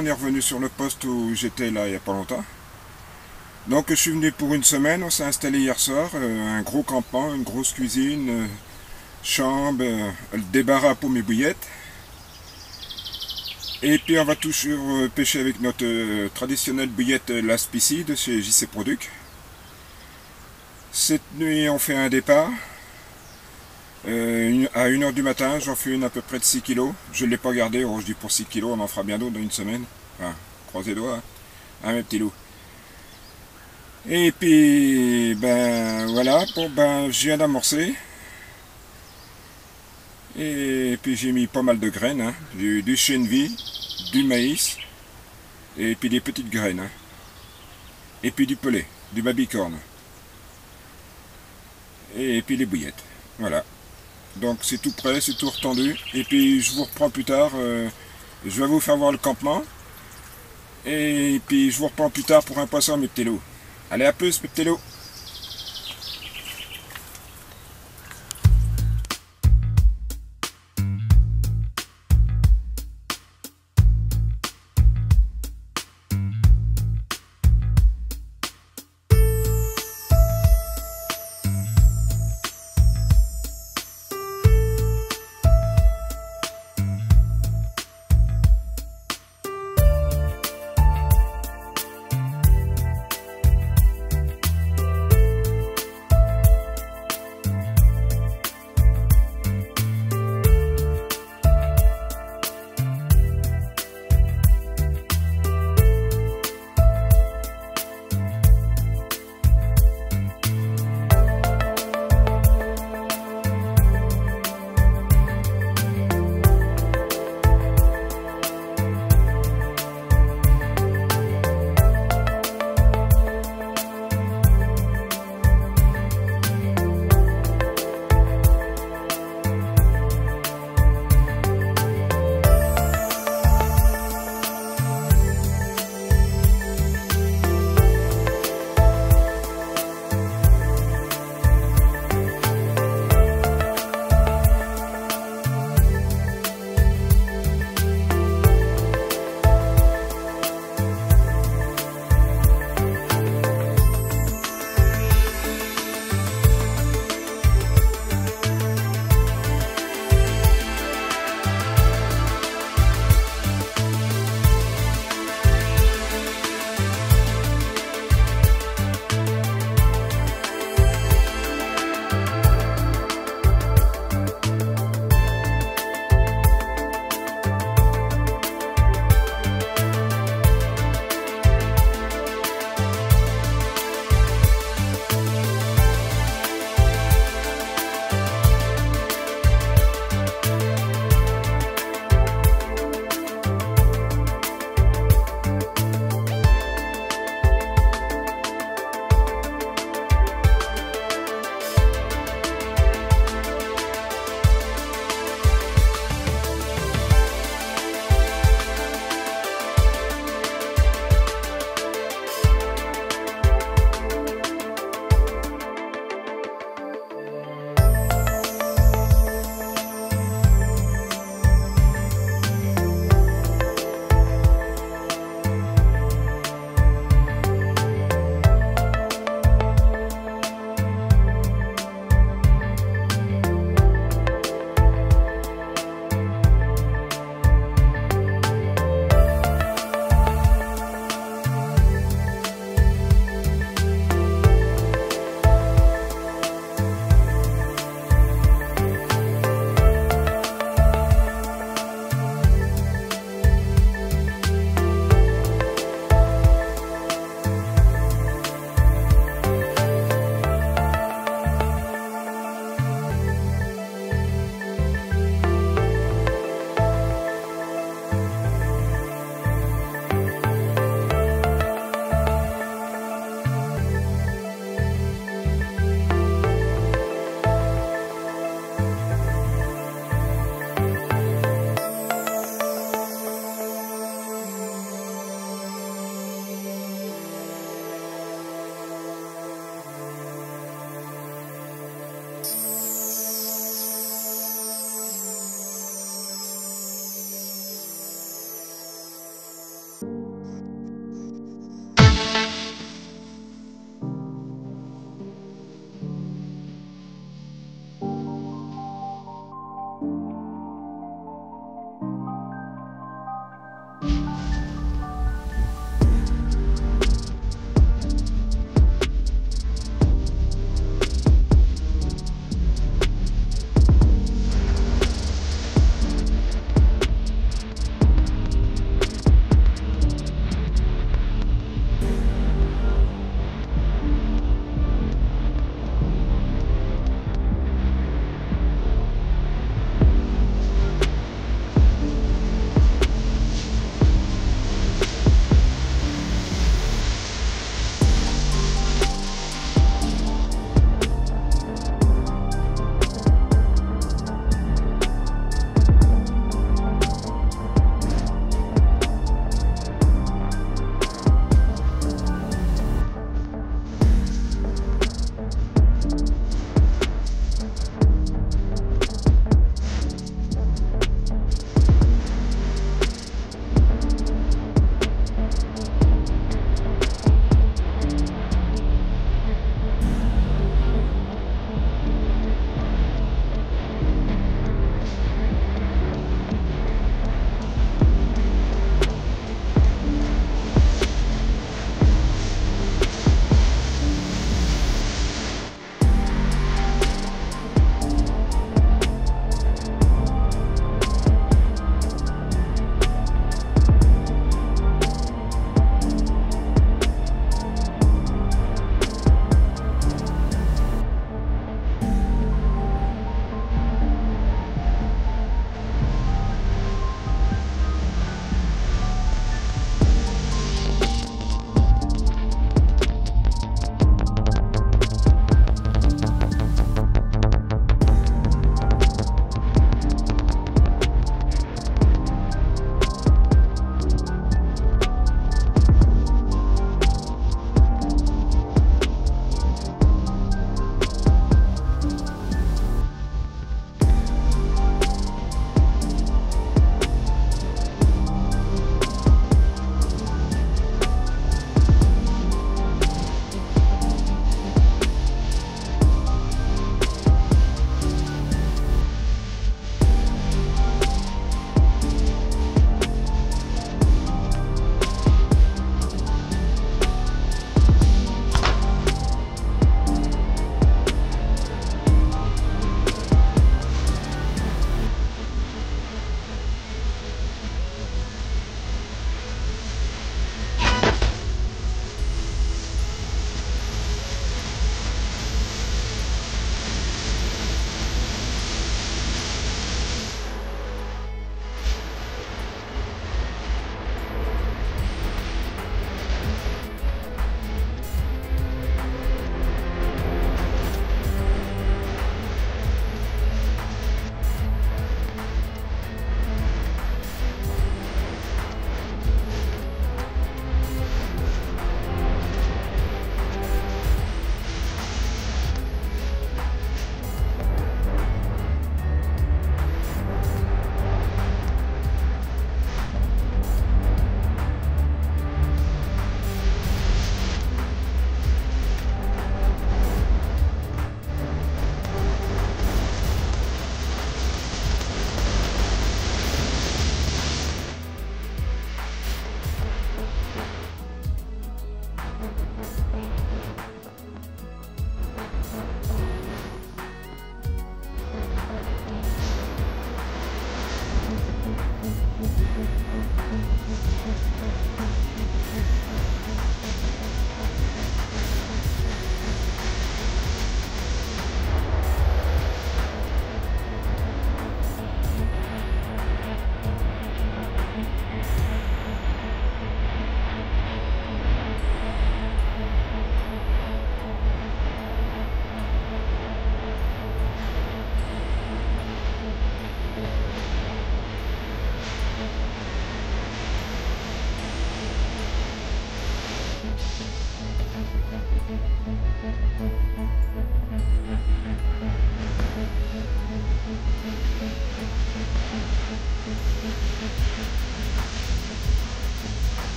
on est revenu sur le poste où j'étais là il n'y a pas longtemps. Donc je suis venu pour une semaine, on s'est installé hier soir, un gros campement, une grosse cuisine, chambre, le débarras pour mes bouillettes. Et puis on va toujours pêcher avec notre traditionnelle bouillette Laspici de chez JC Produc. Cette nuit on fait un départ. À 1h du matin, j'en fais une à peu près de 6 kg. Je ne l'ai pas gardé, je dis pour 6 kg, on en fera bien d'autres dans une semaine. Enfin, croisez les doigts, hein, mes petits loups. Et puis, ben voilà, bon, ben je viens d'amorcer. Et puis j'ai mis pas mal de graines, hein, du chènevis, du maïs, et puis des petites graines. Hein. Et puis du pelé, du babicorne. Et puis les bouillettes. Voilà. Donc c'est tout prêt, c'est tout retendu. Et puis je vous reprends plus tard. Je vais vous faire voir le campement. Et puis je vous reprends plus tard pour un poisson, mes petits loups. Allez, à plus, mes petits loups.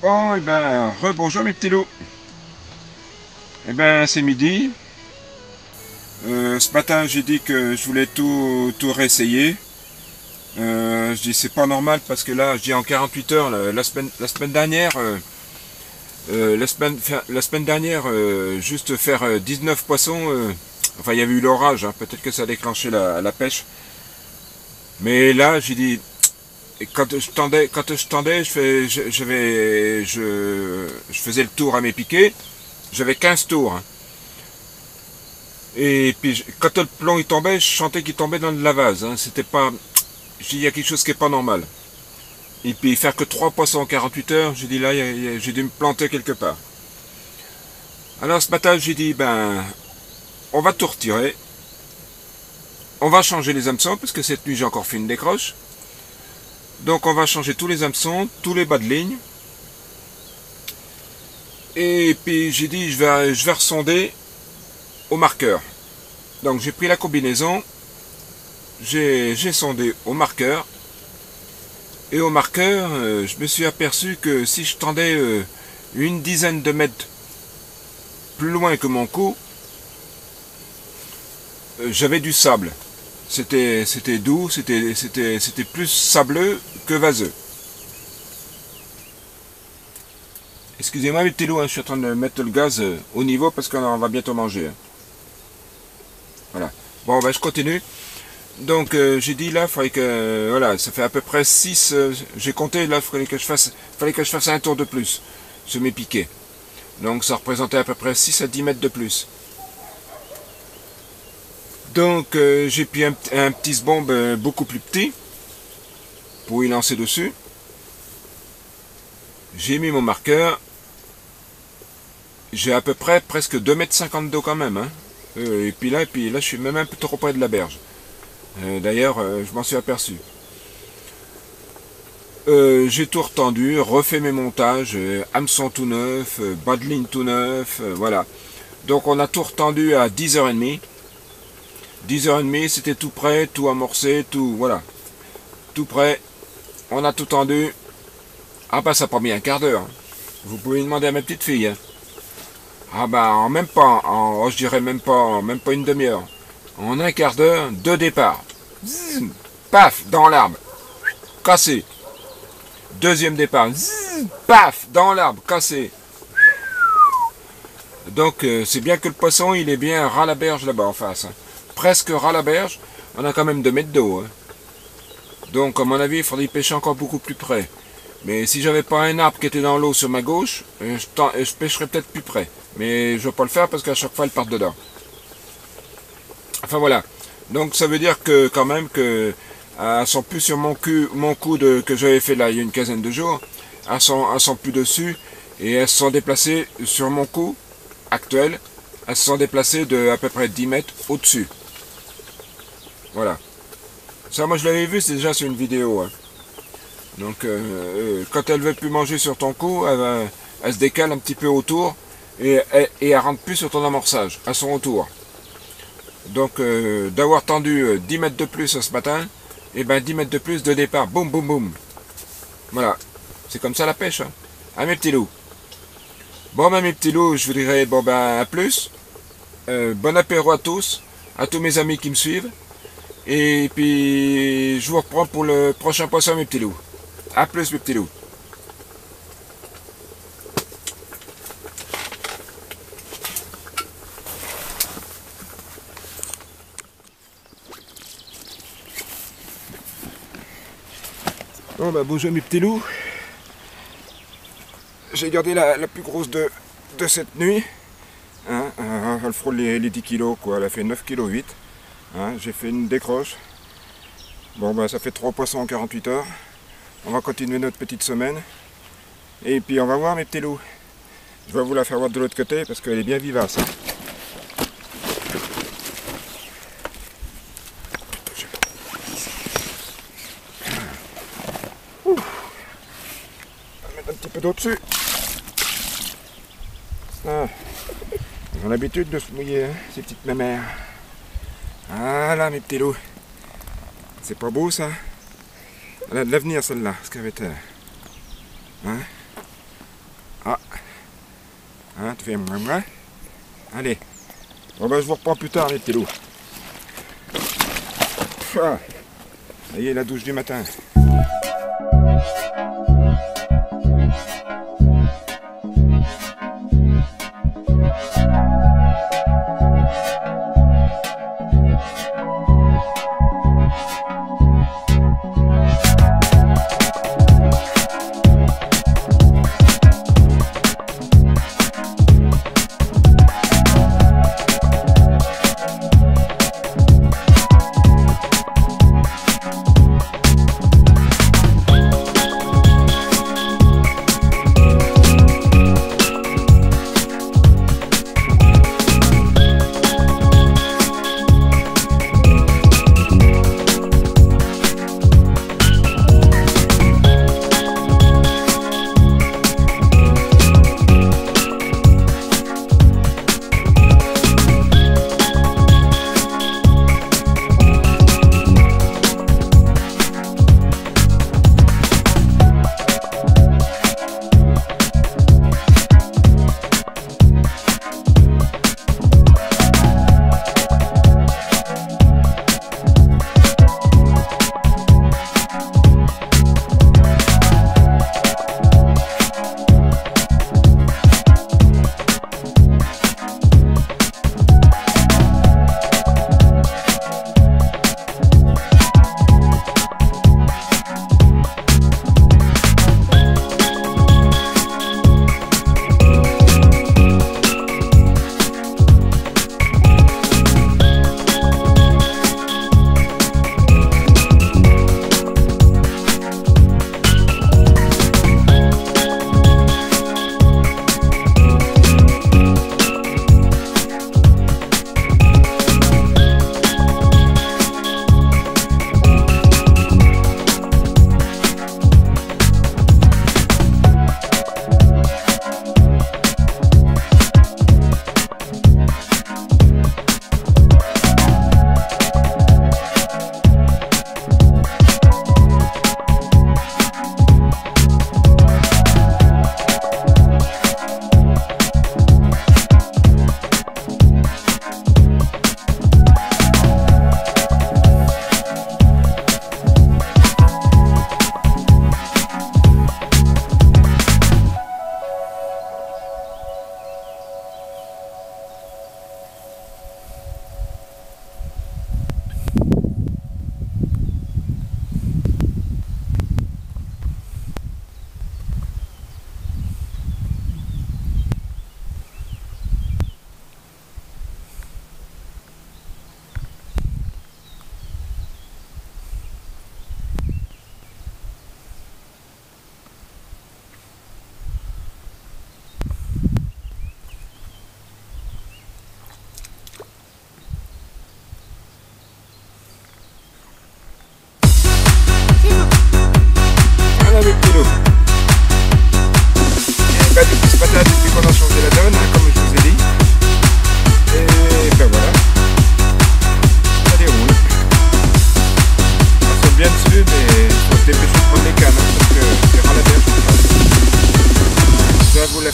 Bon, et ben, rebonjour mes petits loups. Et ben, c'est midi. Ce matin, j'ai dit que je voulais tout réessayer. Je dis c'est pas normal parce que là, je dis en 48 heures, la semaine dernière, la semaine dernière, juste faire 19 poissons. Enfin, il y avait eu l'orage, hein, peut-être que ça a déclenché la pêche. Mais là, j'ai dit, quand je tendais, je faisais le tour à mes piquets. J'avais 15 tours. Hein. Et puis, quand le plomb il tombait, je sentais qu'il tombait dans de la vase. Hein. C'était pas. J'ai dit, il y a quelque chose qui est pas normal. Et puis, faire que 3 poissons en 48 heures, j'ai dit là, j'ai dû me planter quelque part. Alors, ce matin, j'ai dit, ben, on va tout retirer. On va changer les hameçons, parce que cette nuit, j'ai encore fait une décroche. Donc, on va changer tous les hameçons, tous les bas de ligne. Et puis, j'ai dit, je vais ressonder au marqueur. Donc j'ai pris la combinaison, j'ai sondé au marqueur, et au marqueur, je me suis aperçu que si je tendais une dizaine de mètres plus loin que mon coup, j'avais du sable. C'était doux, c'était plus sableux que vaseux. Excusez-moi mes petits loups, hein, je suis en train de mettre le gaz au niveau parce qu'on va bientôt manger. Hein. Voilà. Bon, ben je continue. Donc j'ai dit là, fallait que voilà, ça fait à peu près 6. J'ai compté là, fallait que je fasse un tour de plus sur mes piquets. Donc ça représentait à peu près 6 à 10 mètres de plus. Donc j'ai pris un petit bombe beaucoup plus petit pour y lancer dessus. J'ai mis mon marqueur. J'ai à peu près presque 2,50 m d'eau quand même. Hein. Et puis là, je suis même un peu trop près de la berge. D'ailleurs, je m'en suis aperçu. J'ai tout retendu, refait mes montages, hameçon tout neuf, bas de ligne tout neuf, voilà. Donc on a tout retendu à 10h30. 10h30, c'était tout prêt, tout amorcé, tout, voilà. Tout prêt. On a tout tendu. Ah bah ça a pas mis un quart d'heure. Hein. Vous pouvez demander à ma petite fille. Hein. Ah bah en même pas, je dirais même pas une demi-heure. En un quart d'heure, 2 départs. Zzz, paf, dans l'arbre. Cassé. Deuxième départ. Zzz, paf, dans l'arbre, cassé. Donc c'est bien que le poisson, il est bien ras la berge là-bas en face. Hein. Presque ras la berge. On a quand même 2 mètres d'eau. Hein. Donc à mon avis, il faudrait y pêcher encore beaucoup plus près. Mais si j'avais pas un arbre qui était dans l'eau sur ma gauche, je pêcherais peut-être plus près. Mais je ne vais pas le faire parce qu'à chaque fois, elles partent dedans. Enfin voilà. Donc ça veut dire que quand même que elles sont plus sur mon coup que j'avais fait là il y a une quinzaine de jours. Elles sont plus dessus et elles se sont déplacées sur mon coup actuel. Elles se sont déplacées de à peu près 10 mètres au-dessus. Voilà. Ça moi je l'avais vu, c'est déjà sur une vidéo. Hein. Donc quand elle veut plus manger sur ton coup, elle se décale un petit peu autour. Et elle rentre plus sur ton amorçage, à son retour. Donc, d'avoir tendu 10 mètres de plus ce matin, et ben 10 mètres de plus de départ, boum, boum, boum. Voilà, c'est comme ça la pêche, hein. Ah mes petits loups. Bon ben mes petits loups, je vous dirais, bon ben à plus. Bon apéro à tous mes amis qui me suivent. Et puis, je vous reprends pour le prochain poisson mes petits loups. À plus mes petits loups. Bon bah bonjour mes petits loups. J'ai gardé la plus grosse de cette nuit. Hein, elle frôle les 10 kilos quoi, elle a fait 9,8 kg. Hein, j'ai fait une décroche. Bon bah ça fait 3 poissons en 48 heures. On va continuer notre petite semaine. Et puis on va voir mes petits loups. Je vais vous la faire voir de l'autre côté parce qu'elle est bien vivace. Hein. Un petit peu d'eau dessus. Ah. Ils ont l'habitude de se mouiller, hein, ces petites mémères. Voilà mes petits loups. C'est pas beau ça? Elle a de l'avenir celle-là, ce qu'elle avait. Hein? Hein, tu fais moins. Allez. Bon ben je vous reprends plus tard les petits loups. Ça y est, la douche du matin.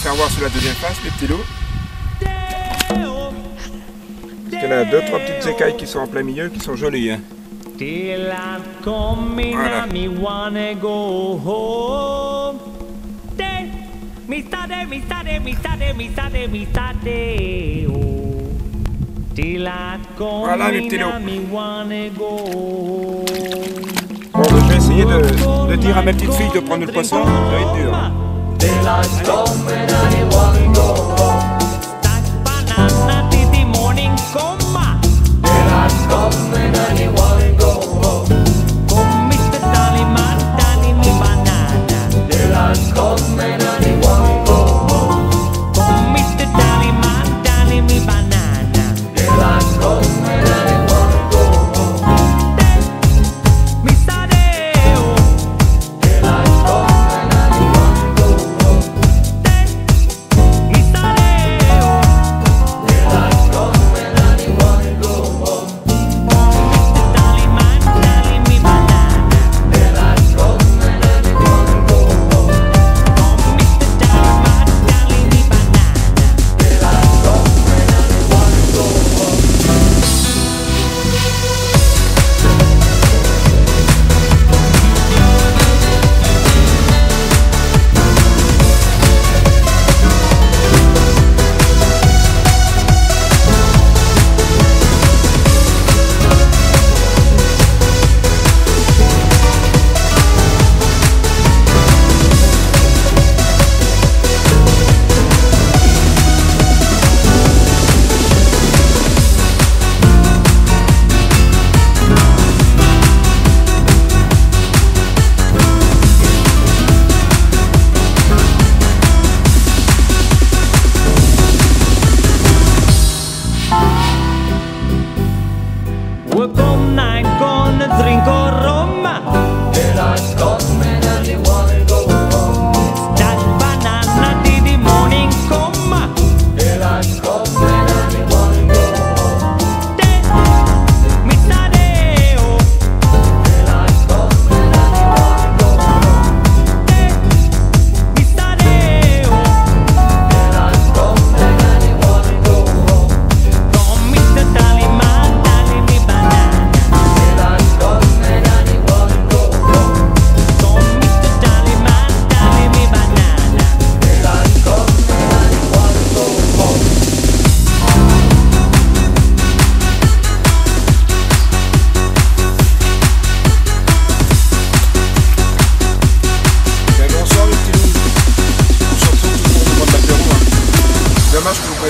Faire voir sur la deuxième face les petits loups. Parce qu'il y a 2-3 petites écailles qui sont en plein milieu qui sont jolies. Hein. Voilà. Voilà les petits loups. Bon, je vais essayer de dire à ma petite fille de prendre le poisson, ça va être dur. Hein. Daylight's coming and he wanna go home. Stack banana till the morning come. Daylight's coming and he wanna go home. Come Mr. Tallyman, tally me banana. Daylight's coming and he wanna go home. Come Mr. Tallyman, tally me banana. Daylight's coming and he wanna go home. Mr. Deo. Daylight's coming and he wanna go home. Mr. Deo. Daylight's coming and he wanna go home. Mr.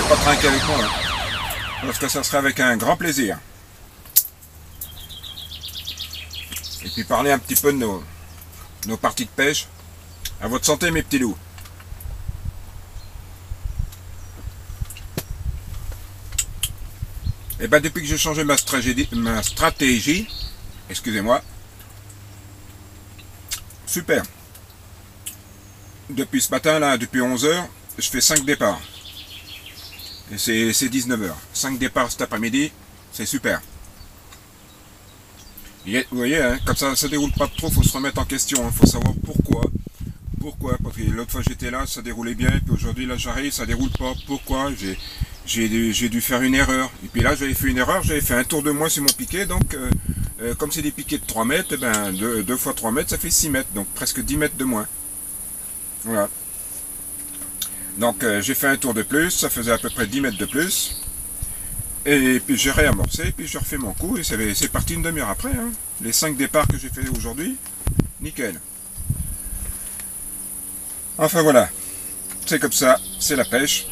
pas trinquer avec moi. Hein. Parce que ça serait avec un grand plaisir. Et puis parler un petit peu de nos parties de pêche. À votre santé, mes petits loups. Et ben depuis que j'ai changé ma stratégie, excusez-moi, super. Depuis ce matin, là, depuis 11h, je fais 5 départs. Et c'est 19h. 5 départs cet après-midi, c'est super. Vous voyez, hein, comme ça ne déroule pas trop, il faut se remettre en question. Il faut savoir pourquoi. Pourquoi? Parce que l'autre fois j'étais là, ça déroulait bien, et puis aujourd'hui là j'arrive, ça déroule pas. Pourquoi? J'ai dû faire une erreur. Et puis là j'avais fait une erreur, j'avais fait un tour de moins sur mon piquet, donc comme c'est des piquets de 3 mètres, eh ben 2 fois 3 mètres, ça fait 6 mètres, donc presque 10 mètres de moins. Voilà. Donc j'ai fait un tour de plus, ça faisait à peu près 10 mètres de plus. Et puis j'ai réamorcé, et puis j'ai refait mon coup, et c'est parti une demi-heure après. Hein. Les 5 départs que j'ai fait aujourd'hui, nickel. Enfin voilà, c'est comme ça, c'est la pêche.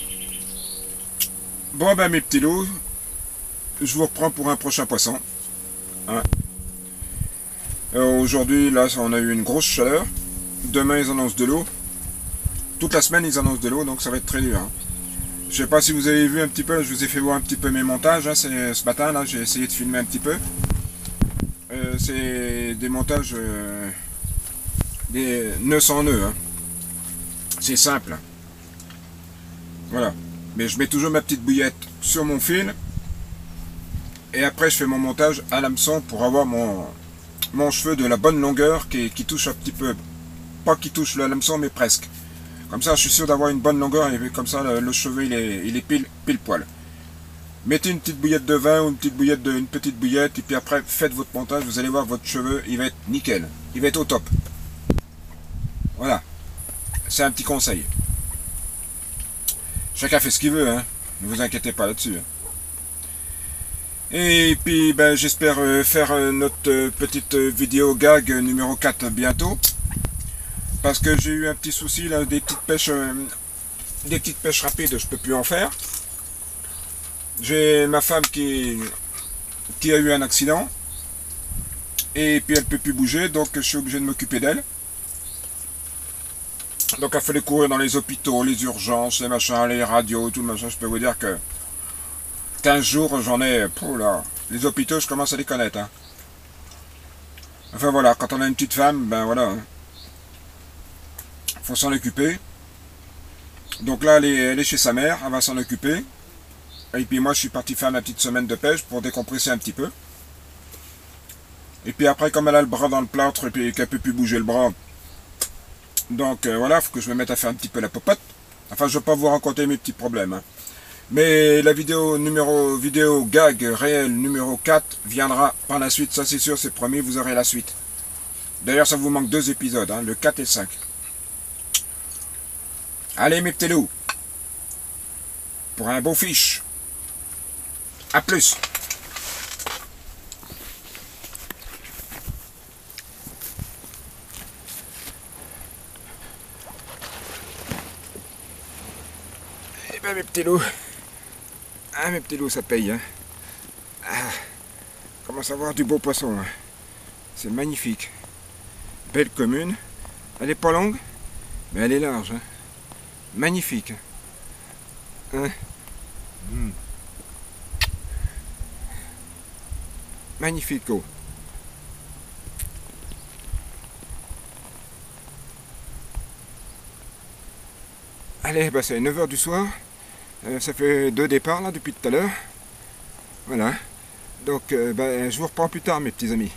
Bon ben mes petits loups, je vous reprends pour un prochain poisson. Hein. Aujourd'hui, là, on a eu une grosse chaleur. Demain, ils annoncent de l'eau. Toute la semaine, ils annoncent de l'eau, donc ça va être très dur. Hein. Je sais pas si vous avez vu un petit peu, je vous ai fait voir un petit peu mes montages. Hein, ce matin, là, j'ai essayé de filmer un petit peu. C'est des montages, des nœuds sans nœuds. Hein. C'est simple. Voilà. Mais je mets toujours ma petite bouillette sur mon fil. Et après, je fais mon montage à l'hameçon pour avoir mon cheveu de la bonne longueur qui touche un petit peu. Pas qui touche le hameçon, mais presque. Comme ça, je suis sûr d'avoir une bonne longueur. Et comme ça, le cheveu, il est pile poil. Mettez une petite bouillette de vin ou une petite bouillette. Et puis après, faites votre montage. Vous allez voir, votre cheveu, il va être nickel. Il va être au top. Voilà. C'est un petit conseil. Chacun fait ce qu'il veut, hein. Ne vous inquiétez pas là-dessus. Et puis, ben, j'espère faire notre petite vidéo gag numéro 4 bientôt. Parce que j'ai eu un petit souci, là, des petites pêches rapides, je peux plus en faire. J'ai ma femme qui a eu un accident. Et puis elle peut plus bouger, donc je suis obligé de m'occuper d'elle. Donc il fallait courir dans les hôpitaux, les urgences, les machins, les radios, tout le machin. Je peux vous dire que 15 jours j'en ai. Là, les hôpitaux, je commence à les connaître. Hein. Enfin voilà, quand on a une petite femme, ben voilà. Hein. Faut s'en occuper. Donc là, elle est chez sa mère, elle va s'en occuper. Et puis moi, je suis parti faire ma petite semaine de pêche pour décompresser un petit peu. Et puis après, comme elle a le bras dans le plâtre et puis qu'elle peut plus bouger le bras. Donc voilà, il faut que je me mette à faire un petit peu la popote. Enfin, je ne vais pas vous raconter mes petits problèmes. Hein. Mais la vidéo gag réel numéro 4 viendra par la suite. Ça c'est sûr, c'est promis, vous aurez la suite. D'ailleurs, ça vous manque 2 épisodes, hein, le 4 et le 5. Allez mes petits loups. Pour un beau fiche. A plus. Eh ben mes petits loups, ah mes petits loups ça paye hein. Ah, commence à avoir du beau poisson hein. C'est magnifique. Belle commune, elle est pas longue, mais elle est large hein. Magnifique. Hein. Magnifique oh. Allez, bah c'est 9h du soir. Ça fait 2 départs là depuis tout à l'heure. Voilà. Donc bah, je vous reprends plus tard mes petits amis.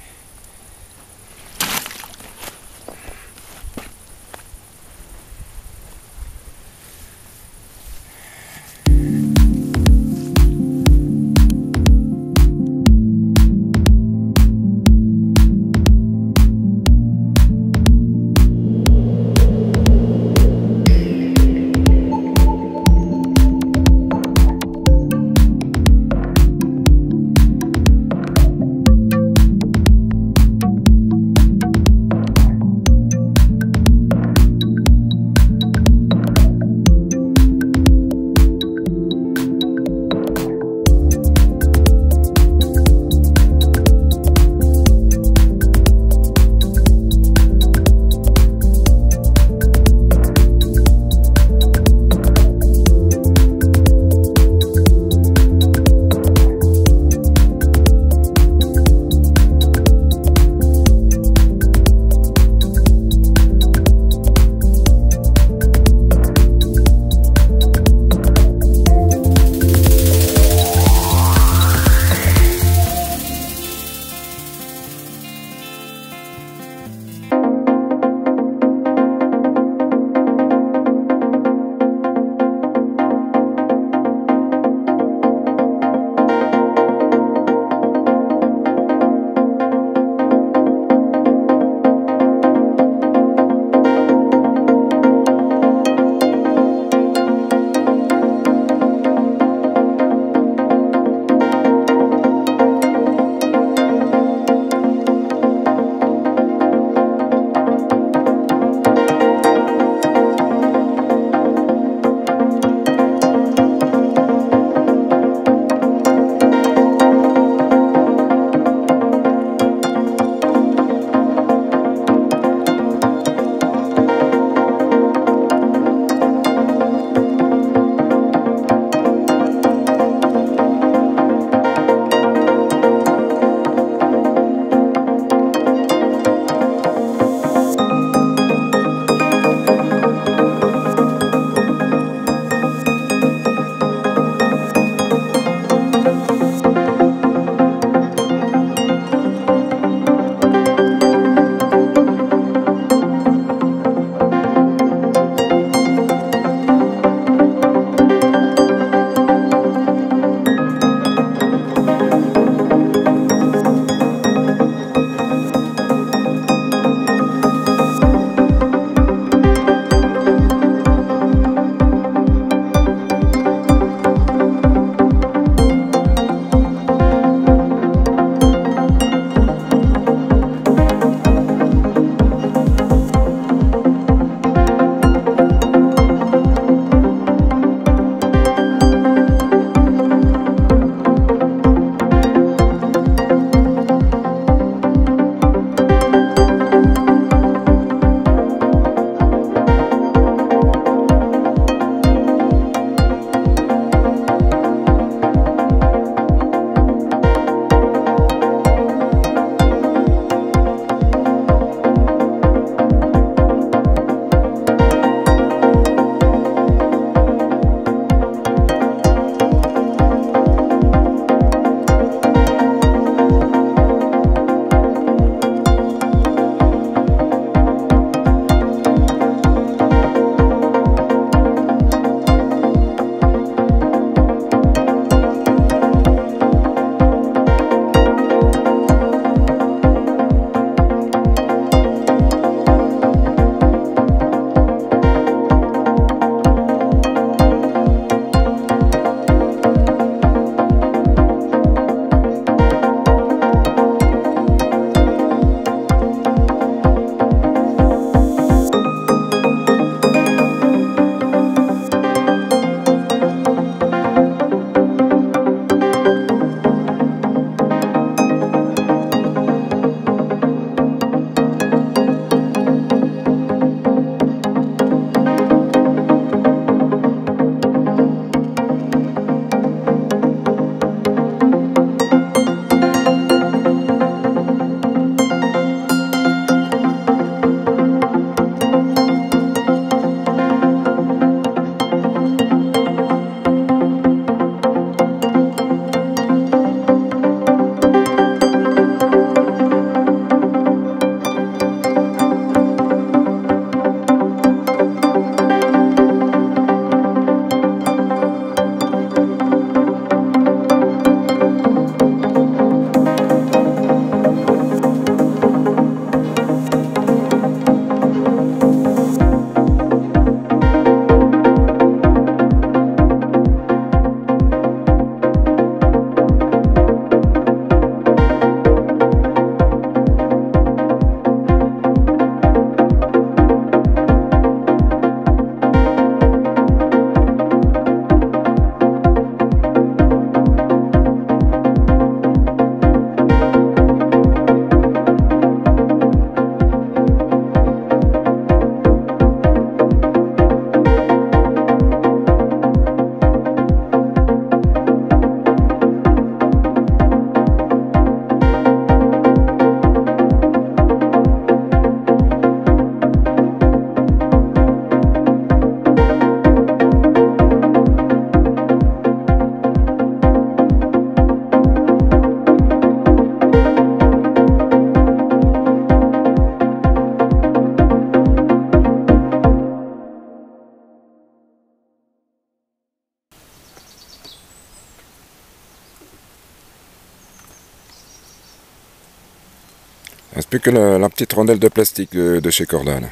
plus que la petite rondelle de plastique de chez Corda. Là.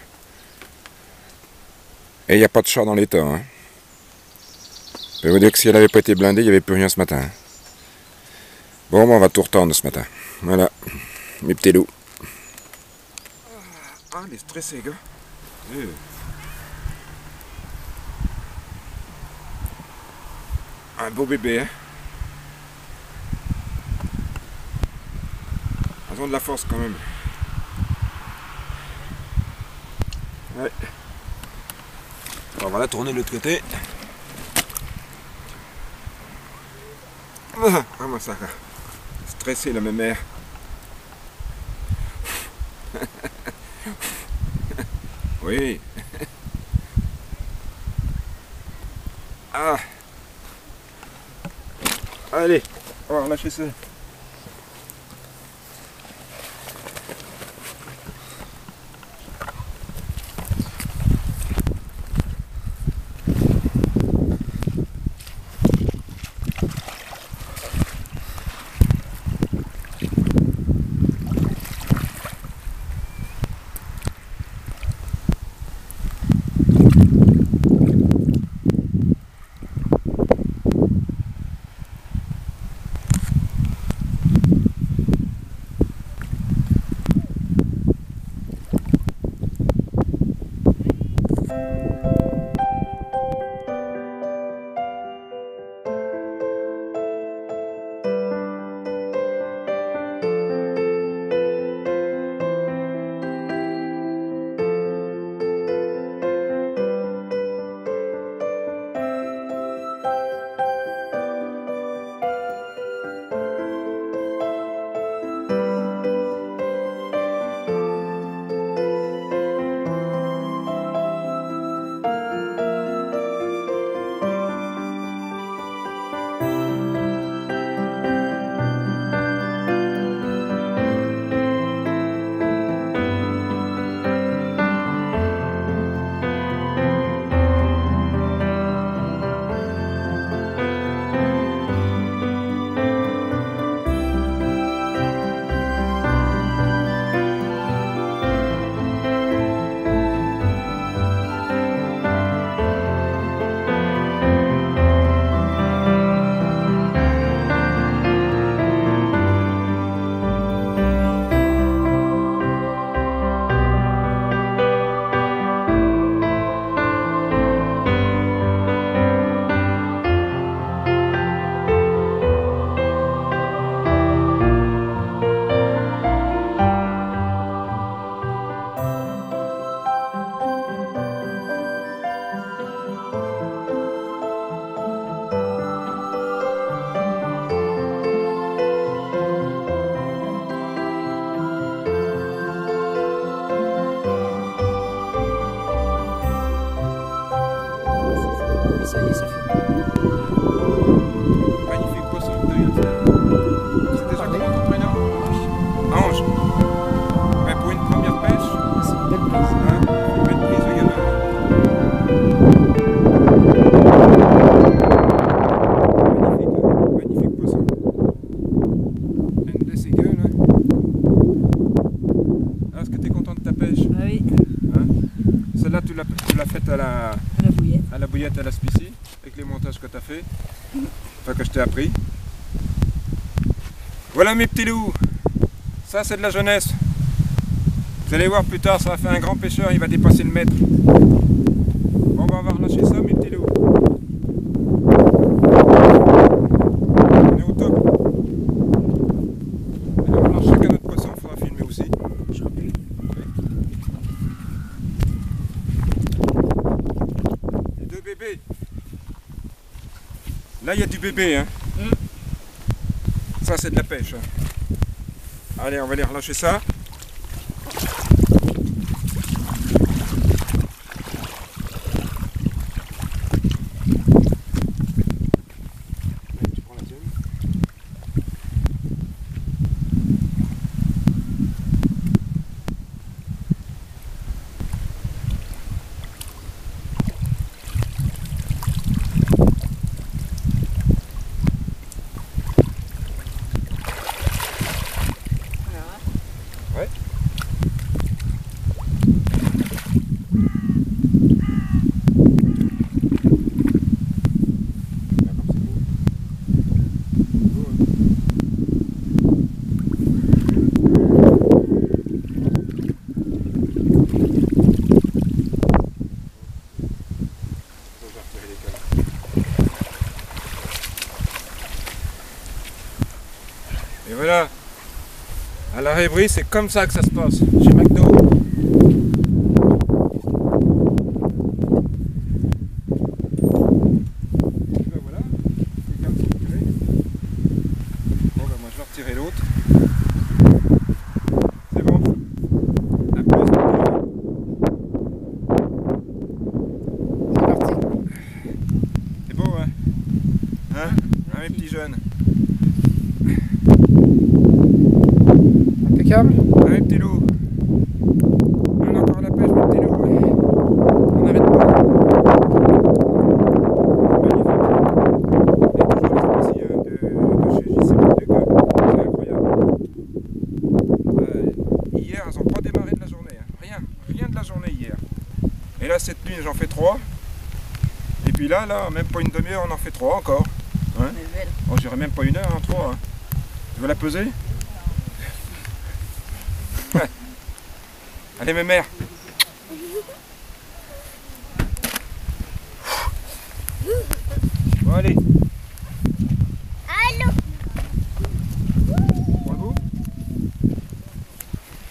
Et il n'y a pas de chat dans l'état. Hein. Je peux vous dire que si elle n'avait pas été blindée, il n'y avait plus rien ce matin. Hein. Bon, on va tout retendre ce matin. Voilà, mes petits loups. Ah, il est stressé, gars. Un beau bébé, hein. Ils ont de la force quand même. Ouais. Alors, on va la tourner de l'autre côté. Ah, moi ça, stressé la mère. Oui. Ah. Allez, on va relâcher ça. Ça y est, ça fait. Magnifique poisson que tu viens de faire. C'est déjà comment ton prénom? Ange. Mais pour une première pêche, C'est une belle prise. hein, une belle prise de gamin. Magnifique poisson. Une de ces gueules, hein. Ah, est-ce que tu es content de ta pêche? Ah oui, Hein? Celle-là, tu l'as faite à la à la bouillette. à la Spicy, avec les montages que tu as fait, enfin que je t'ai appris. Voilà mes petits loups, ça c'est de la jeunesse. Vous allez voir plus tard, ça va faire un grand pêcheur, il va dépasser le mètre. Bon, on va relâcher ça mes petits loups. On est au top. Et là, on relâche chacun notre poisson, il faudra filmer aussi. Je recule. Les deux bébés. Là, il y a du bébé, hein. Ça, c'est de la pêche. Hein. Allez, on va aller relâcher ça. Tu prends la tienne. voilà. À la rêverie, c'est comme ça que ça se passe. Chez McDo. Ben voilà. Les câbles sont tirés. Bon ben moi je vais retirer l'autre. C'est bon. Un peu. C'est parti. C'est beau hein. Hein, mes petits jeunes. Impeccable. Mes petits loups. On a encore la pêche, mes petits loups. Ouais. On n'arrête pas. Magnifique. Il y a toujours l'espèce de chez JC Duc. C'est incroyable. Hier, elles n'ont pas démarré de la journée. Hein. Rien de la journée hier. Et là, cette nuit, j'en fais 3. Et puis là, même pas une demi-heure, on en fait 3 encore. Hein? Oh, j'irai même pas une heure, hein, 3. Hein. Tu veux la peser? Allez, mes mères. Bon, allez. Allô. Bravo.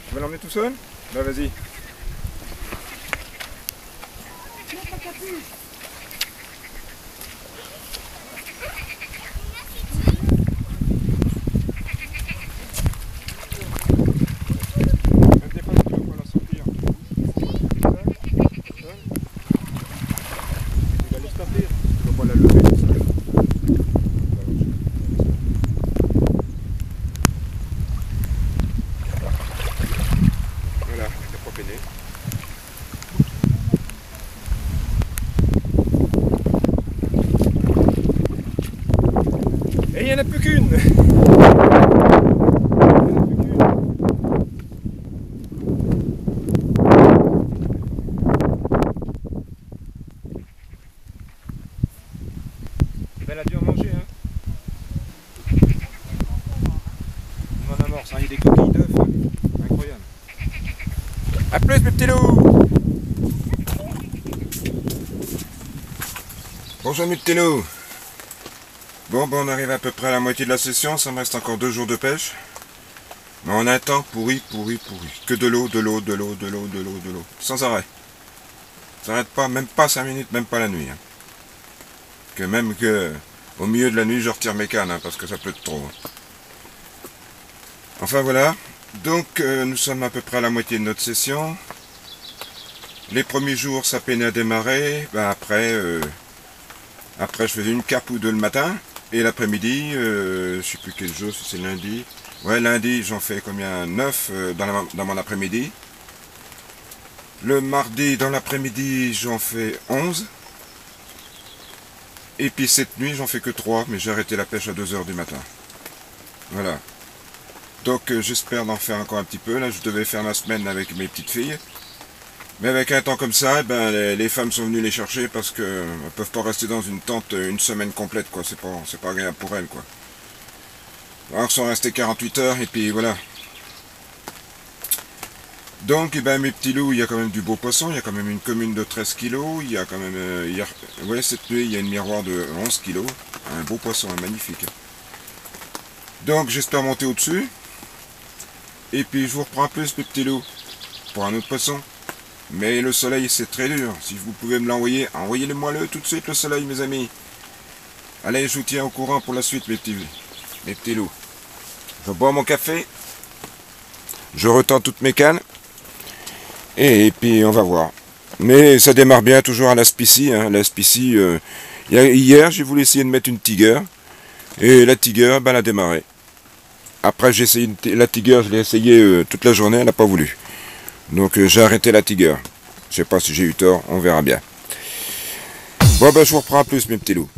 Tu vas l'emmener tout seul? Bah, vas-y. Et il n'y en a plus qu'une. Elle a dû en manger, hein. On en amorce, hein. Il y a des coquilles d'œufs, hein. Incroyable. A plus, mes petits loups. Bonjour, mes petits loups. Bon, on arrive à peu près à la moitié de la session, ça me reste encore 2 jours de pêche. Mais on a un temps pourri. Que de l'eau, sans arrêt. Ça n'arrête pas, même pas 5 minutes, même pas la nuit. Hein. Même que au milieu de la nuit, je retire mes cannes, hein, parce que ça pleut trop. Hein. Enfin voilà, donc nous sommes à peu près à la moitié de notre session. Les premiers jours, ça peinait à démarrer. Ben, après, je faisais une carpe ou deux le matin. Et l'après-midi, je sais plus quel jour, si c'est lundi. Ouais, lundi, j'en fais combien? 9 dans mon après-midi. Le mardi, dans l'après-midi, j'en fais 11. Et puis cette nuit, j'en fais que 3, mais j'ai arrêté la pêche à 2 h du matin. Voilà. Donc j'espère d'en faire encore un petit peu. Là, je devais faire la semaine avec mes petites filles. Mais avec un temps comme ça, ben, les femmes sont venues les chercher parce qu'elles ne peuvent pas rester dans une tente une semaine complète, quoi. C'est pas agréable pour elles, quoi. Alors, elles sont restées 48 heures et puis voilà. Donc, eh ben, mes petits loups, il y a quand même du beau poisson. Il y a quand même une commune de 13 kilos. Il y a quand même, ouais, cette nuit, il y a une miroir de 11 kilos. Un beau poisson, magnifique. Donc, j'espère monter au-dessus. Et puis, je vous reprends un peu, mes petits loups, pour un autre poisson. Mais le soleil, c'est très dur. Si vous pouvez me l'envoyer, envoyez-le-moi tout de suite, le soleil, mes amis. Allez, je vous tiens au courant pour la suite, mes petits loups. Je bois mon café. Je retends toutes mes cannes. Et puis, on va voir. Mais ça démarre bien, toujours à l'Aspici. Hein. L'Aspici, hier, j'ai voulu essayer de mettre une Tiger. Et la Tiger, ben, elle a démarré. Après, j'ai essayé la Tiger, je l'ai essayé toute la journée, elle n'a pas voulu. Donc j'ai arrêté la Tiger. Je sais pas si j'ai eu tort, on verra bien. Bon ben je vous reprends plus, mes petits loups.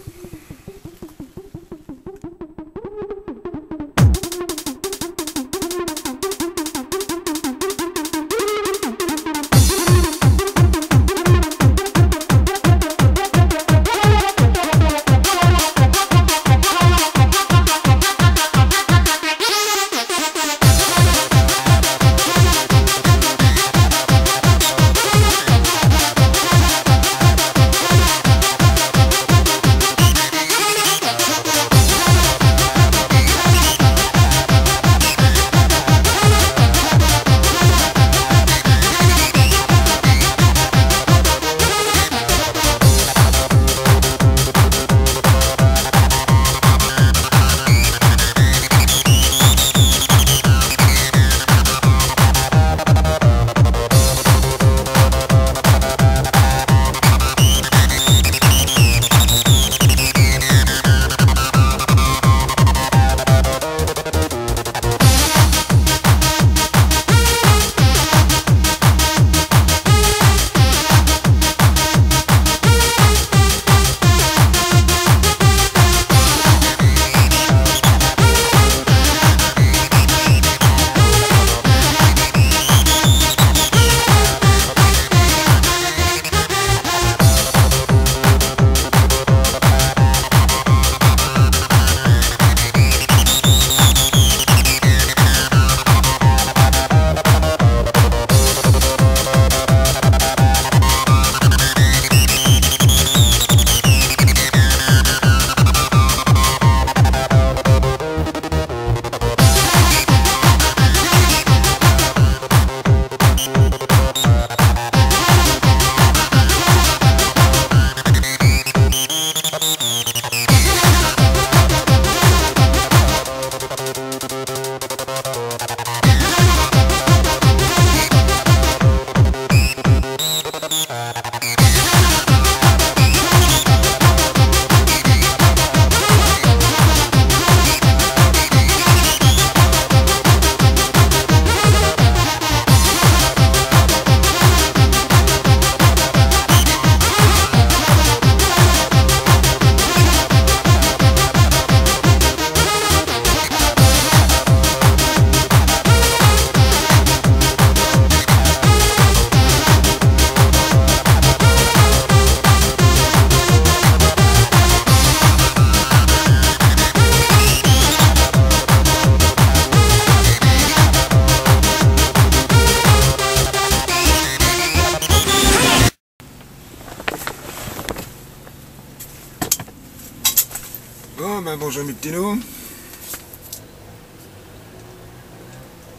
Bon, ben bonjour mes petits loups.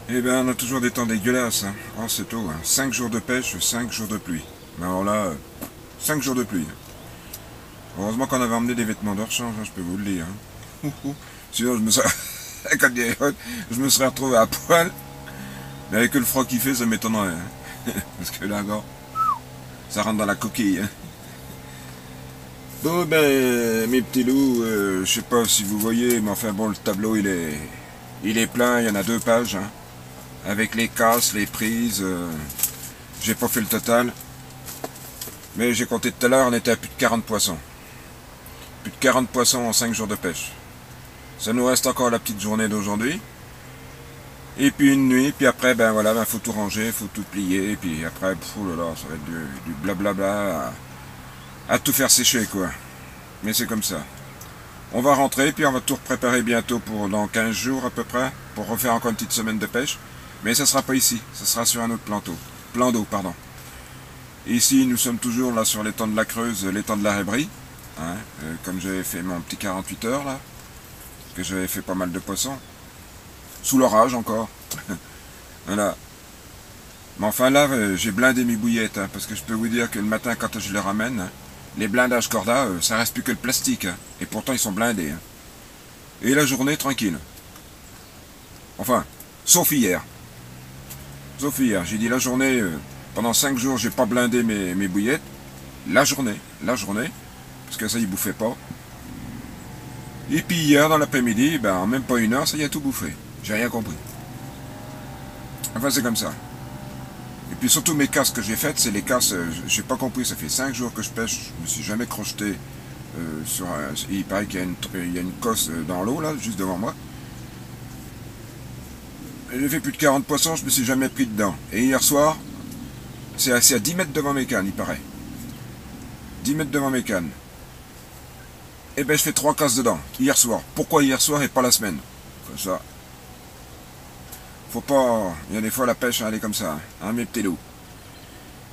Eh ben, on a toujours des temps dégueulasses. Hein. Oh, c'est tôt. Hein. 5 jours de pêche, 5 jours de pluie. Mais alors là, 5 jours de pluie. Heureusement qu'on avait emmené des vêtements de rechange, hein, je peux vous le dire. Hein. Sinon, comme dirait l'autre, je me serais retrouvé à poil. Mais avec le froid qu'il fait, ça m'étonnerait. Hein. Parce que là, gars, ça rentre dans la coquille. Hein. Bon ben mes petits loups, je sais pas si vous voyez, mais enfin bon, le tableau il est plein, il y en a 2 pages, hein, avec les casses, les prises, j'ai pas fait le total, mais j'ai compté tout à l'heure, on était à plus de 40 poissons. Plus de 40 poissons en 5 jours de pêche. Ça nous reste encore la petite journée d'aujourd'hui, et puis une nuit, puis après ben voilà, ben, faut tout ranger, faut tout plier, et puis après, oh là là, ça va être du blablabla. À tout faire sécher quoi. Mais c'est comme ça. On va rentrer, puis on va tout préparer bientôt pour dans 15 jours à peu près, pour refaire encore une petite semaine de pêche. Mais ça sera pas ici, ça sera sur un autre plan d'eau, pardon. Ici, nous sommes toujours là sur l'étang de la Creuse, l'étang de la Rébrie. Hein, comme j'avais fait mon petit 48 heures là, que j'avais fait pas mal de poissons. Sous l'orage encore. Voilà. Mais enfin là, j'ai blindé mes bouillettes, hein, parce que je peux vous dire que le matin quand je les ramène, hein, les blindages Corda, ça reste plus que le plastique, hein, et pourtant ils sont blindés. Hein. Et la journée, tranquille. Enfin, sauf hier. Sauf hier, j'ai dit la journée, pendant 5 jours, j'ai pas blindé mes bouillettes. La journée, parce que ça, ils bouffaient pas. Et puis hier, dans l'après-midi, ben, en même pas 1 heure, ça y a tout bouffé. J'ai rien compris. Enfin, c'est comme ça. Et puis surtout mes casses que j'ai faites, c'est les casses, j'ai pas compris, ça fait 5 jours que je pêche, je me suis jamais crocheté sur un... Il paraît qu'il y a une cosse dans l'eau, là, juste devant moi. J'ai fait plus de 40 poissons, je me suis jamais pris dedans. Et hier soir, c'est assis à 10 mètres devant mes cannes, il paraît. 10 mètres devant mes cannes. Et ben je fais 3 casses dedans, hier soir. Pourquoi hier soir et pas la semaine? Comme ça. Faut pas... Il y a des fois la pêche, elle est comme ça, hein, mes petits loups.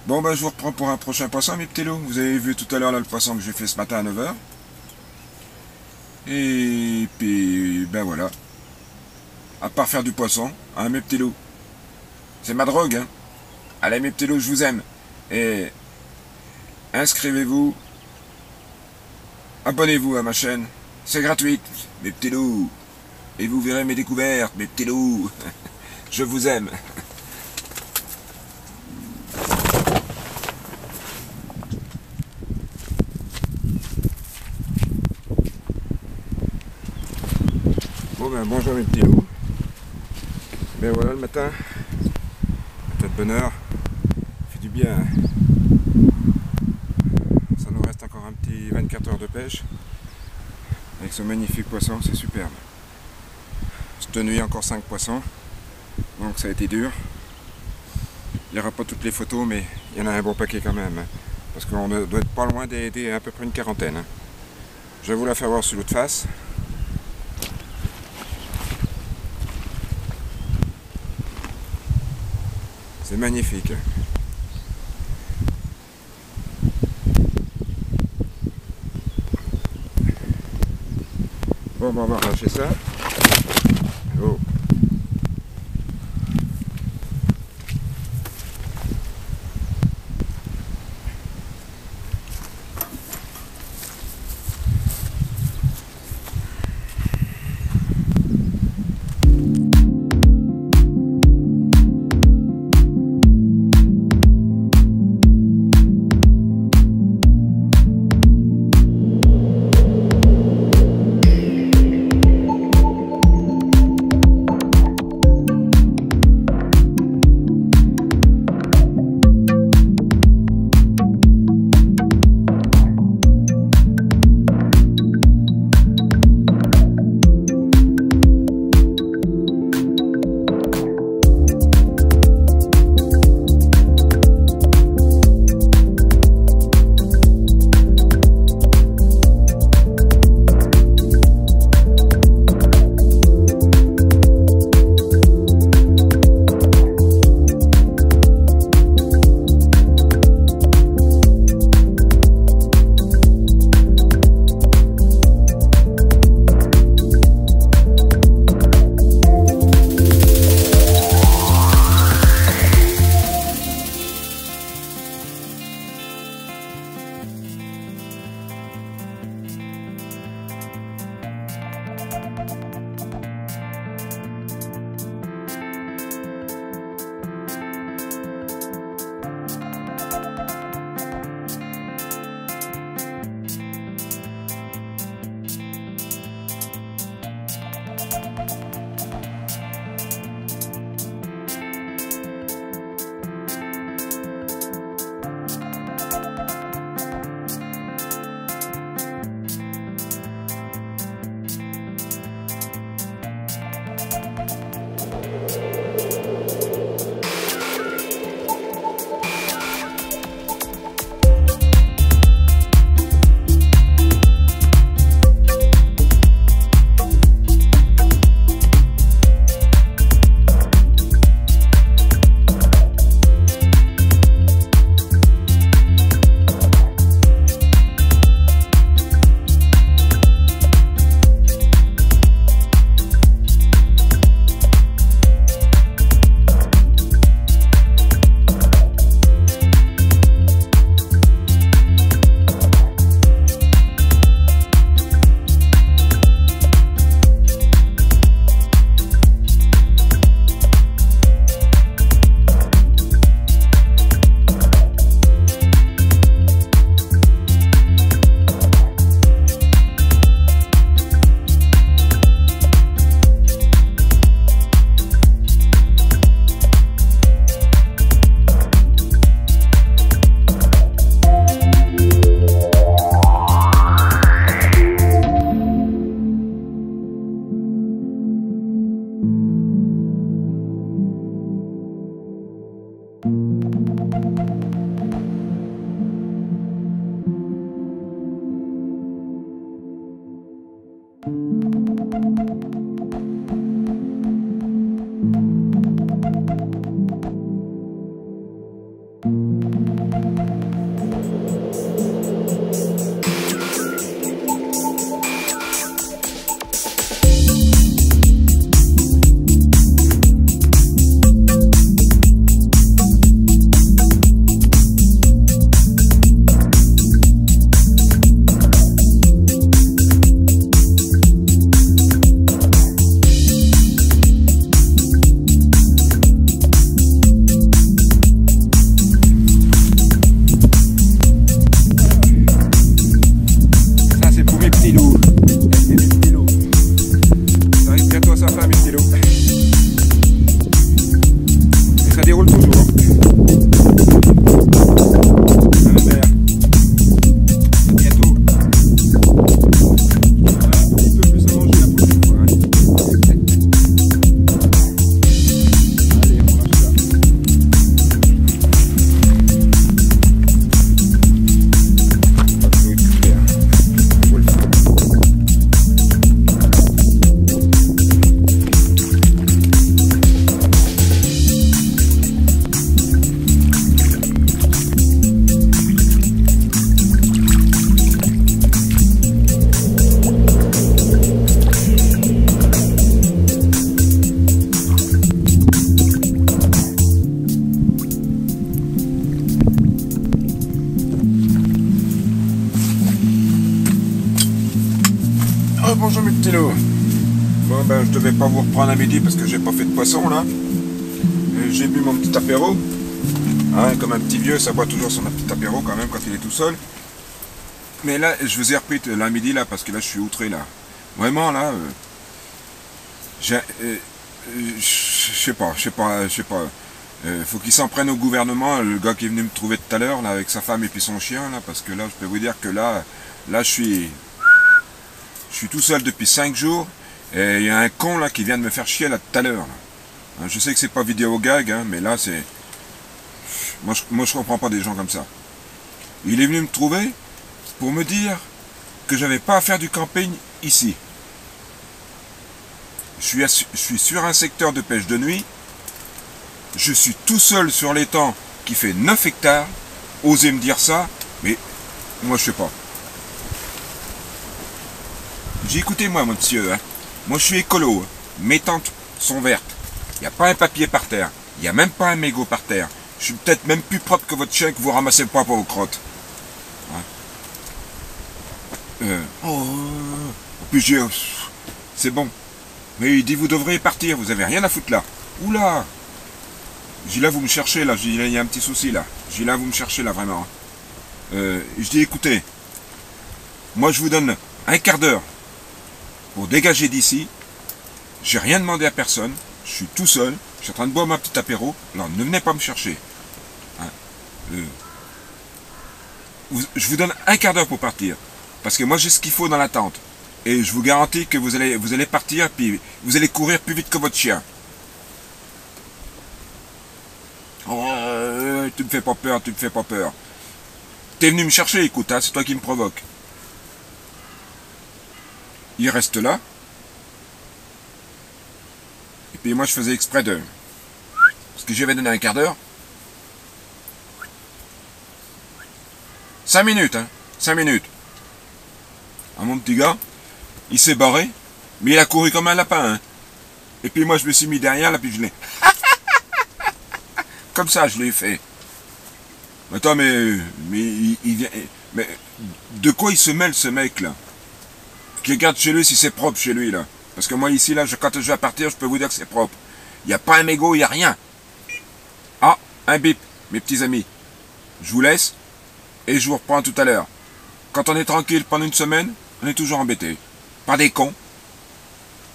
Bon ben je vous reprends pour un prochain poisson, mes petits loups. Vous avez vu tout à l'heure là le poisson que j'ai fait ce matin à 9 h. Et puis ben voilà. À part faire du poisson, hein, mes petits loups. C'est ma drogue, hein. Allez mes petits loups, je vous aime. Et inscrivez-vous. Abonnez-vous à ma chaîne. C'est gratuit, mes petits loups. Et vous verrez mes découvertes, mes petits loups. Je vous aime. Bon ben bonjour mes petits loups. Ben voilà le matin. Matin de bonne heure. Fait du bien. Ça nous reste encore un petit 24 heures de pêche. Avec ce magnifique poisson, c'est superbe. Cette nuit encore 5 poissons. Donc ça a été dur. Il n'y aura pas toutes les photos, mais il y en a un bon paquet quand même. Parce qu'on doit être pas loin des à peu près une quarantaine. Je vais vous la faire voir sur l'autre face. C'est magnifique. Bon, on va arracher ça. Oh. Bonjour mes petits loups. Bon ben je devais pas vous reprendre à midi parce que j'ai pas fait de poisson là. J'ai bu mon petit apéro. Hein, comme un petit vieux, ça boit toujours son petit apéro quand même quand il est tout seul. Mais là, je vous ai repris la midi là parce que là je suis outré là. Vraiment là, je sais pas. Faut qu'il s'en prenne au gouvernement, le gars qui est venu me trouver tout à l'heure là avec sa femme et puis son chien là, parce que là je peux vous dire que là je suis tout seul depuis 5 jours et il y a un con là qui vient de me faire chier là tout à l'heure. Hein, je sais que c'est pas vidéo gag, hein, mais là c'est... Moi je comprends pas des gens comme ça. Il est venu me trouver pour me dire que j'avais pas à faire du camping ici. Je suis sur un secteur de pêche de nuit. Je suis tout seul sur l'étang qui fait 9 hectares. Osez me dire ça, mais moi je sais pas. J'ai écouté moi, mon monsieur. Hein. Moi je suis écolo. Hein. Mes tentes sont vertes. Il n'y a pas un papier par terre. Il n'y a même pas un mégot par terre. Je suis peut-être même plus propre que votre chien que vous ramassez pas pour vos crottes. Hein. En plus c'est bon. Mais il dit vous devriez partir, vous avez rien à foutre là. Oula. J'ai là vous me cherchez là, il y a un petit souci là. J'ai là vous me cherchez là vraiment. Je dis écoutez, moi je vous donne un quart d'heure pour dégager d'ici. J'ai rien demandé à personne. Je suis tout seul. Je suis en train de boire ma petite apéro. Alors ne venez pas me chercher. Hein. Je vous donne un quart d'heure pour partir. Parce que moi j'ai ce qu'il faut dans la tente. Et je vous garantis que vous allez partir, puis vous allez courir plus vite que votre chien. Oh, tu me fais pas peur, tu me fais pas peur. T'es venu me chercher, écoute, hein, c'est toi qui me provoque. Il reste là. Et puis moi je faisais exprès de... Parce que j'avais donné un quart d'heure. 5 minutes, hein. 5 minutes. Ah, mon petit gars, il s'est barré, mais il a couru comme un lapin, hein. Et puis moi je me suis mis derrière, là, puis je l'ai... Comme ça, je l'ai fait. Attends, mais il vient... Mais de quoi il se mêle, ce mec-là? Qui regarde chez lui si c'est propre chez lui, là. Parce que moi, ici, là, quand je vais partir, je peux vous dire que c'est propre. Il n'y a pas un mégot, il n'y a rien. Ah, un bip, mes petits amis. Je vous laisse, et je vous reprends tout à l'heure. Quand on est tranquille pendant une semaine, on est toujours embêté. Par des cons.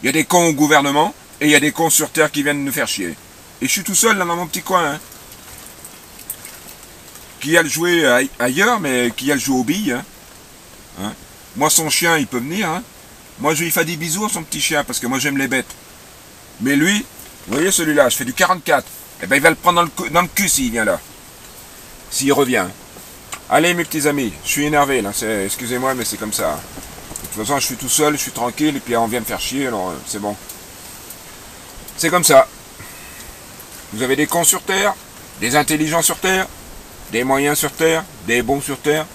Il y a des cons au gouvernement, et il y a des cons sur Terre qui viennent nous faire chier. Et je suis tout seul, là, dans mon petit coin, hein. Qui a le jouer ailleurs, mais qui a le jouer aux billes, hein. Hein. Moi, son chien, il peut venir, hein. Moi, je lui fais des bisous à son petit chien, parce que moi, j'aime les bêtes. Mais lui, vous voyez celui-là, je fais du 44. Eh ben, il va le prendre dans le cul s'il vient là. S'il revient. Allez, mes petits amis, je suis énervé, là. Excusez-moi, mais c'est comme ça. De toute façon, je suis tout seul, je suis tranquille, et puis on vient me faire chier, alors c'est bon. C'est comme ça. Vous avez des cons sur Terre, des intelligents sur Terre, des moyens sur Terre, des bons sur Terre,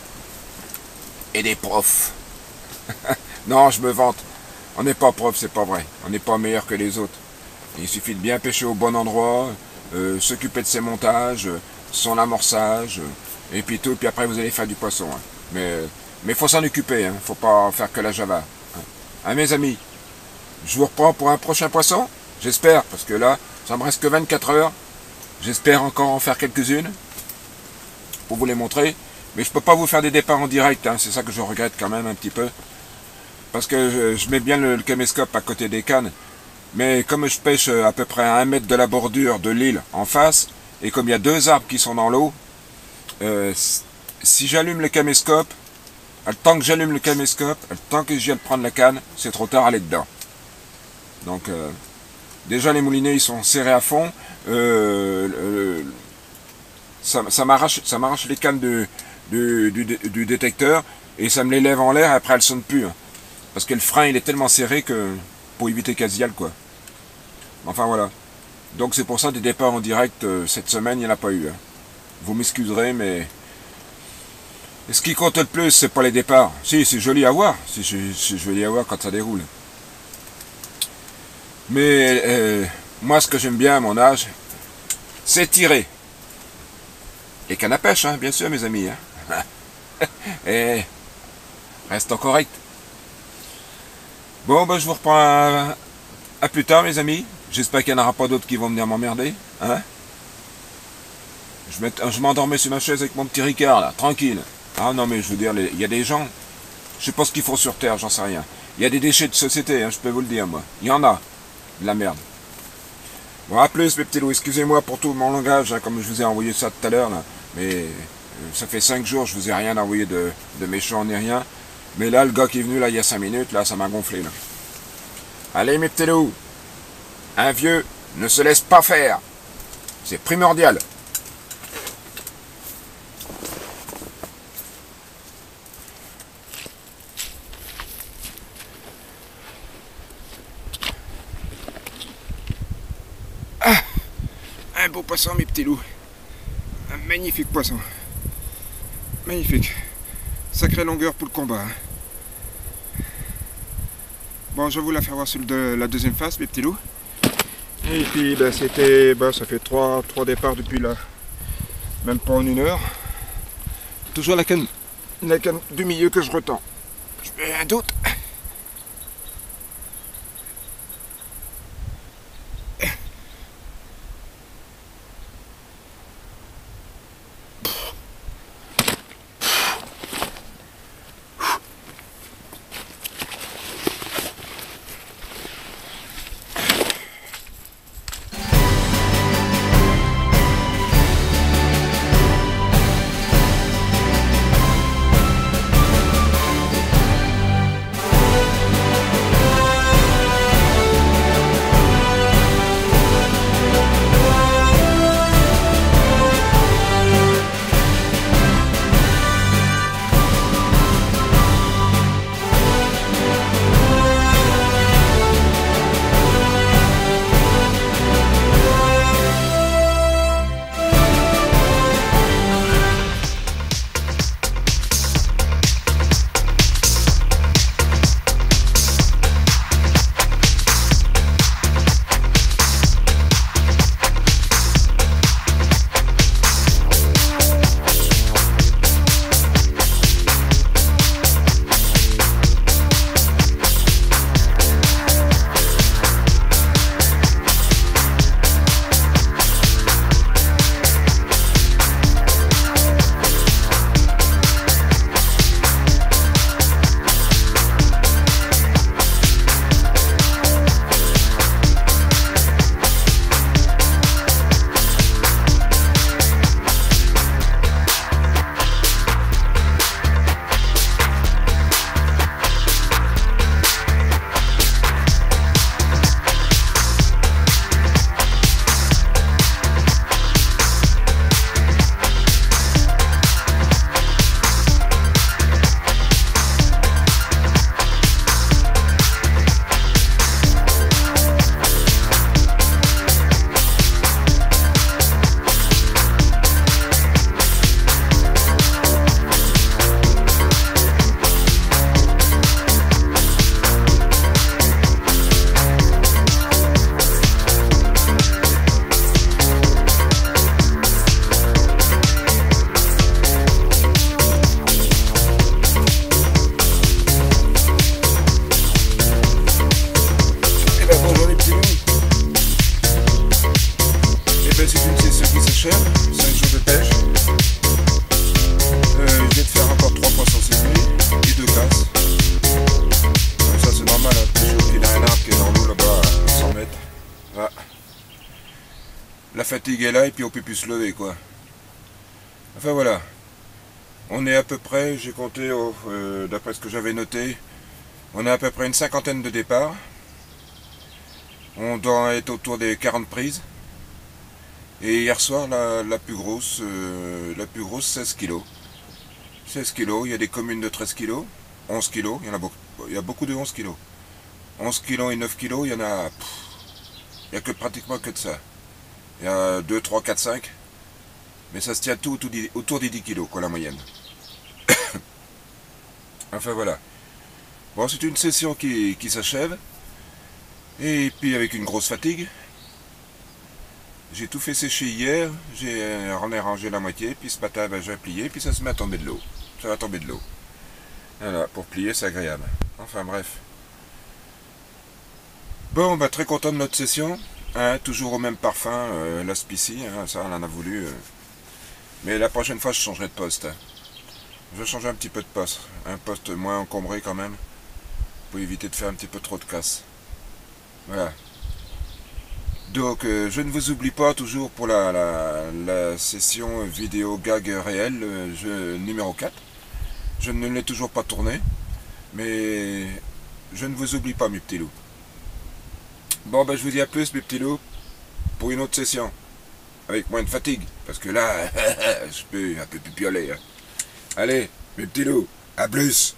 et des profs. Non, je me vante. On n'est pas prof, c'est pas vrai. On n'est pas meilleur que les autres. Il suffit de bien pêcher au bon endroit, s'occuper de ses montages, son amorçage, et puis tout, puis après vous allez faire du poisson. Hein. Mais faut s'en occuper, hein. Faut pas faire que la java. Hein, mes amis, je vous reprends pour un prochain poisson, j'espère, parce que là, ça me reste que 24 heures. J'espère encore en faire quelques-unes, pour vous les montrer. Mais je peux pas vous faire des départs en direct, hein. C'est ça que je regrette quand même un petit peu. Parce que je mets bien le caméscope à côté des cannes. Mais comme je pêche à peu près à 1 mètre de la bordure de l'île en face, et comme il y a 2 arbres qui sont dans l'eau, si j'allume le caméscope, le temps que j'allume le caméscope, le temps que je viens de prendre la canne, c'est trop tard, elle est dedans. Donc, déjà les moulinets ils sont serrés à fond. Ça m'arrache les cannes du détecteur et ça me les lève en l'air et après elles sonnent plus. Hein. Parce que le frein il est tellement serré que pour éviter casial quoi. Enfin voilà. Donc c'est pour ça des départs en direct cette semaine il n'y en a pas eu. Hein. Vous m'excuserez mais ce qui compte le plus c'est pas les départs. Si c'est joli à voir. C'est joli à voir quand ça déroule. Mais moi ce que j'aime bien à mon âge c'est tirer. Les cannes à pêche, hein, bien sûr, mes amis. Hein. Et restons corrects. Bon, bah, je vous reprends à plus tard, mes amis. J'espère qu'il n'y en aura pas d'autres qui vont venir m'emmerder. Hein? Je m'endormais sur ma chaise avec mon petit Ricard, là, tranquille. Ah non, mais je veux dire, il y a des gens, je sais pas ce qu'ils font sur Terre, j'en sais rien. Il y a des déchets de société, hein, je peux vous le dire, moi. Il y en a. De la merde. Bon, à plus, mes petits loups. Excusez-moi pour tout mon langage, hein, comme je vous ai envoyé ça tout à l'heure, là. Mais ça fait 5 jours, je vous ai rien envoyé de méchant ni rien. Mais là, le gars qui est venu, là, il y a 5 minutes, là, ça m'a gonflé, là. Allez, mes petits loups. Un vieux ne se laisse pas faire. C'est primordial. Ah, un beau poisson, mes petits loups. Un magnifique poisson. Magnifique. Sacrée longueur pour le combat. Hein. Bon, je vais vous la faire voir sur la deuxième face, mes petits loups. Et puis, ben, c'était, ben, ça fait 3 départs depuis là. Même pas en 1 heure. Toujours la canne du milieu que je retends. Je mets un doute. La fatigue est là et puis on peut plus se lever quoi. Enfin voilà. On est à peu près, j'ai compté, d'après ce que j'avais noté, on est à peu près une 50aine de départs. On doit être autour des 40 prises. Et hier soir, la plus grosse 16 kg. 16 kg, il y a des communes de 13 kg, 11 kg, il y a beaucoup de 11 kg. 11 kg et 9 kg, il y en a... il n'y a pratiquement que de ça. Il y a 2, 3, 4, 5. Mais ça se tient tout autour des 10 kg, quoi, la moyenne. Enfin voilà. Bon, c'est une session qui s'achève. Et puis avec une grosse fatigue. J'ai tout fait sécher hier, j'en ai rangé la moitié, puis ce matin ben, j'ai plié, puis ça se met à tomber de l'eau. Ça va tomber de l'eau. Voilà, pour plier c'est agréable. Enfin bref. Bon, bah très content de notre session. Hein, toujours au même parfum, l'Aspici, hein, ça on en a voulu. Mais la prochaine fois je changerai de poste. Hein. Je vais changer un petit peu de poste. Un poste moins encombré quand même. Pour éviter de faire un petit peu trop de casse. Voilà. Donc je ne vous oublie pas toujours pour la session vidéo gag réel, numéro 4. Je ne l'ai toujours pas tourné. Mais je ne vous oublie pas mes petits loups. Bon ben je vous dis à plus mes petits loups. Pour une autre session. Avec moins de fatigue. Parce que là, je peux un peu plus pioler. Hein. Allez, mes petits loups, à plus.